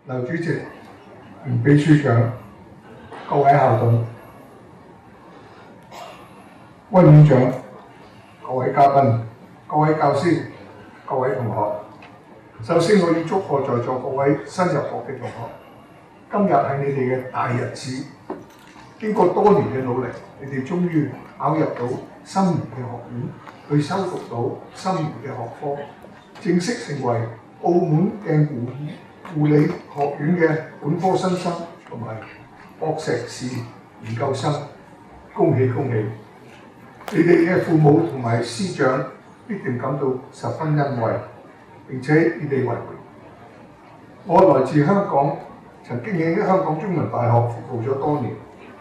劉主席、秘書長、各位校董、溫院長、各位嘉賓、各位教師、各位同學，首先我要祝賀在座各位新入學嘅同學，今日係你哋嘅大日子。經過多年嘅努力，你哋終於考入到心儀嘅學院，去修讀到心儀嘅學科，正式成為澳門鏡護理學院嘅本科新生同埋博碩士研究生。恭喜恭喜！你哋嘅父母同埋師長必定感到十分欣慰，並且以你為榮。我來自香港，曾經喺香港中文大學服務咗多年，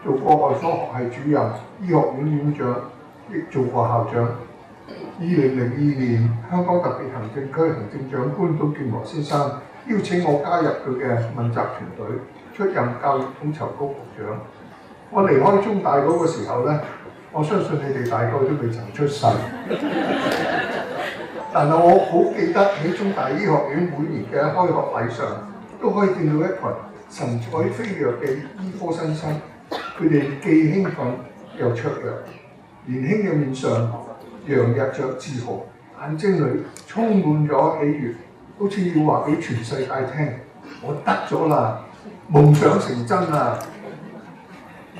做過外科學系主任、醫學院院長，亦做過校長。2002年，香港特別行政區行政長官董建華先生邀請我加入佢嘅問責團隊，出任教育統籌局局長。我離開中大嗰個時候呢，我相信你哋大概都未曾出世，但係我好記得喺中大醫學院每年嘅開學禮上，都可以見到一群神采飛躍嘅醫科新生，佢哋既興奮又雀躍，年輕嘅面上洋溢着自豪，眼睛裏充滿咗喜悅，好似要話俾全世界聽：我得咗啦，夢想成真啦！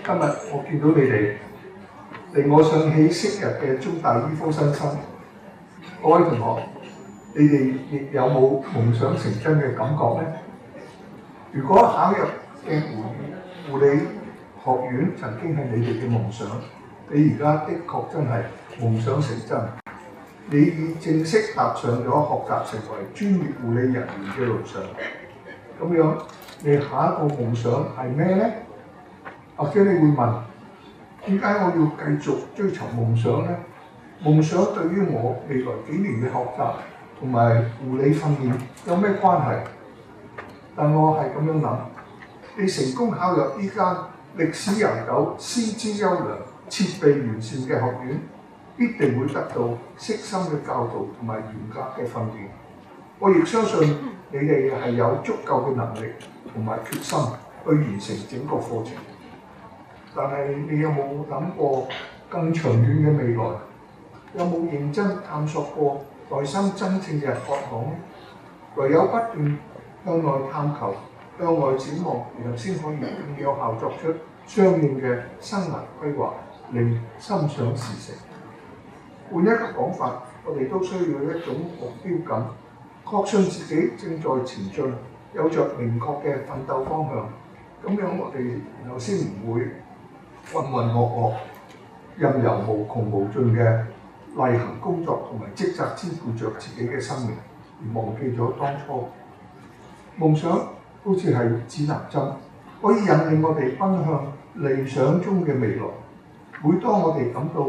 今日我見到你哋，令我想起昔日嘅中大醫科新生。各位同學，你哋亦有冇夢想成真嘅感覺呢？如果考入嘅護理學院曾經係你哋嘅夢想，你而家的確真係夢想成真。你已正式踏上咗學習成為專業護理人員嘅路上。咁樣，你下一個夢想係咩呢？或者你會問，點解我要繼續追求夢想呢？夢想對於我未來幾年嘅學習同埋護理訓練有咩關係？但我係咁樣諗，你成功考入呢間歷史悠久、師資優良、設備完善嘅學院，必定會得到悉心嘅教導同埋嚴格嘅訓練。我亦相信你哋係有足夠嘅能力同埋決心去完成整個課程。但係你有冇諗過更長遠嘅未來？有冇認真探索過內心真正嘅渴望呢？唯有不斷向內探求、向外展望，然後先可以更有效作出相應嘅生涯規劃，令心想事成。換一個講法，我哋都需要一種目標感，確信自己正在前進，有着明確嘅奮鬥方向。咁樣我哋然後先唔會渾渾噩噩，任由無窮無盡嘅例行工作同埋職責支配着自己嘅生命，而忘記咗當初夢想好似係指南針，可以引領我哋奔向理想中嘅未來。每當我哋感到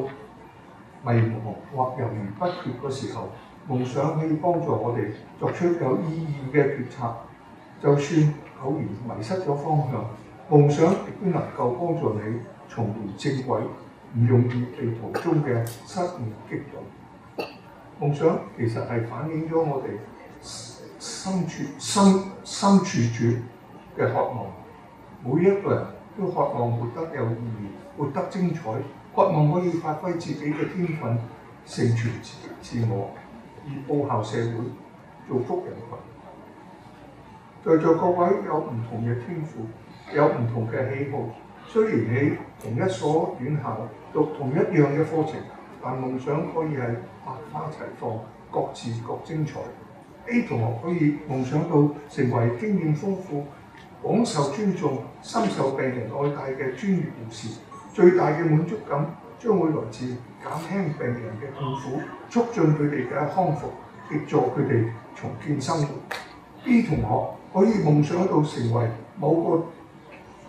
迷茫或猶豫不決嘅時候，夢想可以幫助我哋作出有意義嘅決策。就算偶然迷失咗方向，夢想亦都能夠幫助你重回正軌，唔容易被途中嘅失誤擊倒。夢想其實係反映咗我哋深處住嘅渴望。每一個人都渴望活得有意義，活得精彩，渴望可以發揮自己嘅天分，成全自我，以報效社會，造福人群。在座各位有唔同嘅天賦，有唔同嘅喜好，雖然喺同一所院校讀同一樣嘅課程，但夢想可以係百花齊放，各自各精彩。A 同學可以夢想到成為經驗豐富、廣受尊重、深受病人愛戴嘅專業護士，最大嘅滿足感將會來自減輕病人嘅痛苦，促進佢哋嘅康復，協助佢哋重建生活。B 同學可以夢想到成為某個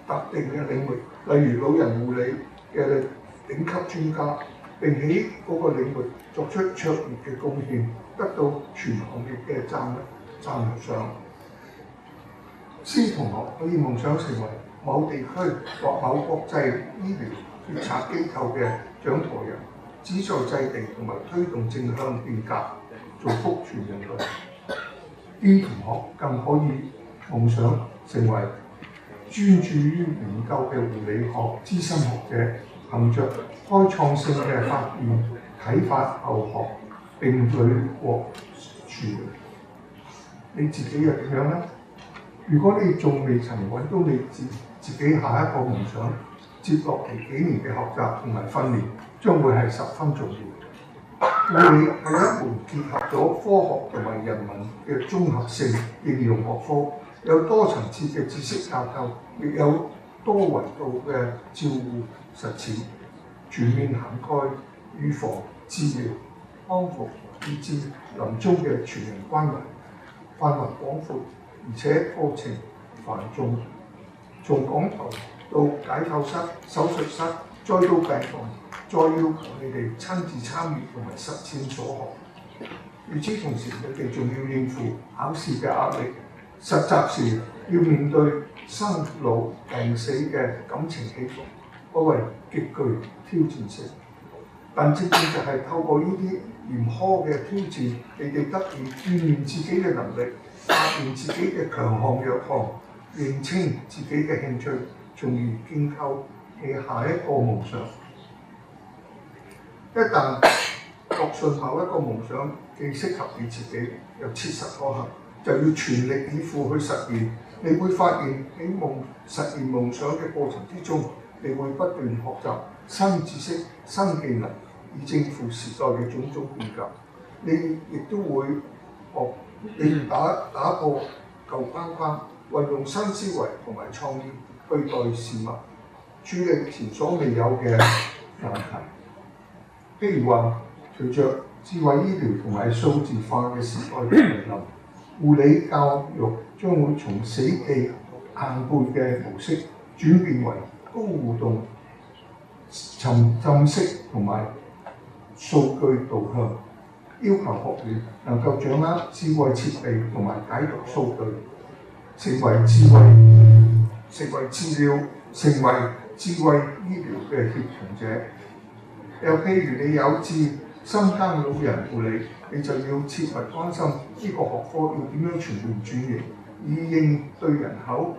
特定嘅領域，例如老人護理嘅頂級專家，並喺嗰個領域作出卓越嘅貢獻，得到全行業嘅讚賞。C 同學可以夢想成為某地區或某國際醫療決策機構嘅掌舵人，旨在制定同埋推動正向變革，造福全人類。D 同學更可以夢想成為專注於研究嘅護理學資深學者，憑着開創性嘅發現啟發後學，並屢獲殊榮。你自己又點樣呢？如果你仲未曾揾到你自己下一個夢想，接落嚟幾年嘅學習同埋訓練將會係十分重要。護理係一門結合咗科學同埋人文嘅綜合性應用學科，有多層次嘅知識架構，亦有多維度嘅照護實踐，全面涵蓋預防、治療、康復以至臨終嘅全人關懷，範圍廣闊，而且過程繁重，從講台到解剖室、手術室，再到病房，再要求你哋親自參與同埋實踐所學。與此同時，你哋仲要應付考試嘅壓力，實習時要面對生老病死嘅感情起伏，可謂極具挑戰性。但正正就係透過呢啲嚴苛嘅挑戰，你哋得以鍛鍊自己嘅能力，發現自己嘅強項弱項，認清自己嘅興趣，從而建構你下一個夢想。一旦確信某一個夢想既適合你自己，又切實可行，就要全力以赴去實現。你會發現喺實現夢想嘅過程之中，你會不斷學習新知識、新技能，以應付時代嘅種種變革。你亦都會你打破舊框框，運用新思維同埋創意對待事物，處理前所未有嘅難題。譬如話，隨着智慧醫療同埋數字化嘅時代嘅來臨，護理教育將會從死記硬背嘅模式轉變為高互動、沉浸式同埋數據導向，要求學員能夠掌握智慧設備同埋解讀數據，成為智慧醫療嘅協同者。又譬如你有志深耕老人護理，你就要切勿關心呢個學科要點樣全面轉型，以應對人口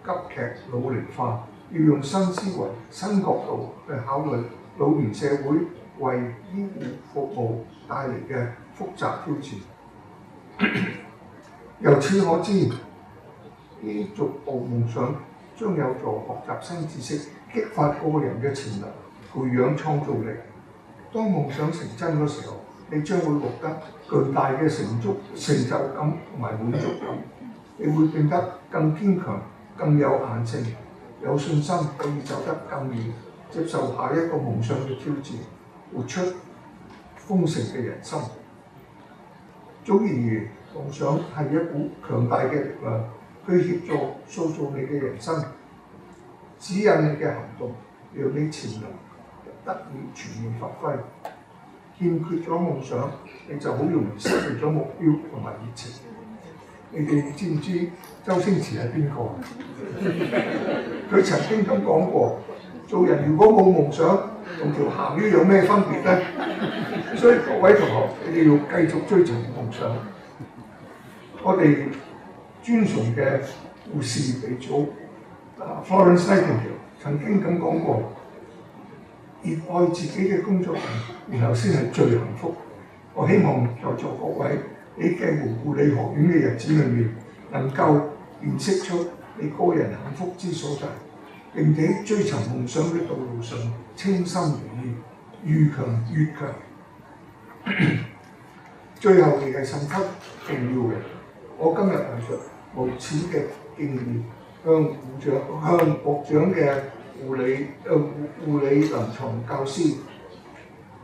急劇老齡化，要用新思維、新角度去考慮老年社會為醫護服務帶嚟嘅複雜挑戰。由此可知，呢逐步夢想將有助學習新知識，激發個人嘅潛能，培養創造力。當夢想成真嘅時候，你將會獲得巨大嘅成就感同埋滿足感。你會變得更堅強、更有韌性，有信心可以走得更遠，接受下一個夢想嘅挑戰，活出豐盛嘅人生。總而言之，夢想係一股強大嘅力量，去協助塑造你嘅人生，指引你嘅行動，讓你潛能得以全面發揮。欠缺咗夢想，你就好容易失去咗目標同埋熱情。你哋知唔知周星馳係邊個？佢曾經咁講過：做人如果冇夢想，同條鹹魚有咩分別呢？所以各位同學，你哋要繼續追尋夢想。我哋尊崇嘅護士鼻祖Florence Nightingale 曾經咁講過。熱愛自己嘅工作，然後先係最幸福。我希望在座各位喺鏡湖護理學院嘅日子裏面，能夠辨識出你個人幸福之所在，並且追尋夢想嘅道路上清心如意，愈強愈強。最後亦係甚級重要嘅，我今日提出無恥嘅敬意，向獲獎嘅護理臨床教師、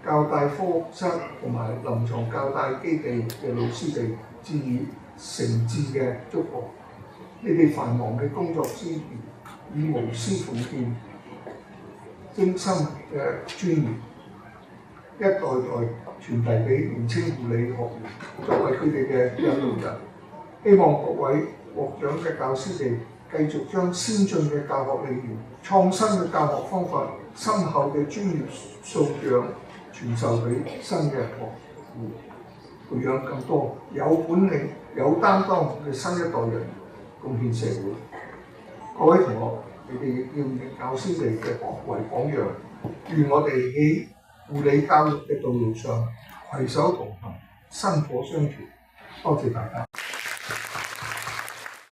教大科室同埋臨床教大基地嘅老師哋致以誠摯嘅祝賀。你哋繁忙嘅工作之餘，以無私奉獻、精心嘅專業，一代代傳遞俾年青護理學員，作為佢哋嘅引路人。希望各位獲獎嘅教師哋繼續將先進嘅教學理念、創新嘅教學方法、深厚嘅專業素養傳授俾新嘅學員，培養更多有本領、有擔當嘅新一代人員，貢獻社會。各位同學，你哋亦要以教師哋嘅為榜樣，願我哋喺護理教育嘅道路上攜手同行，薪火相傳。多謝大家。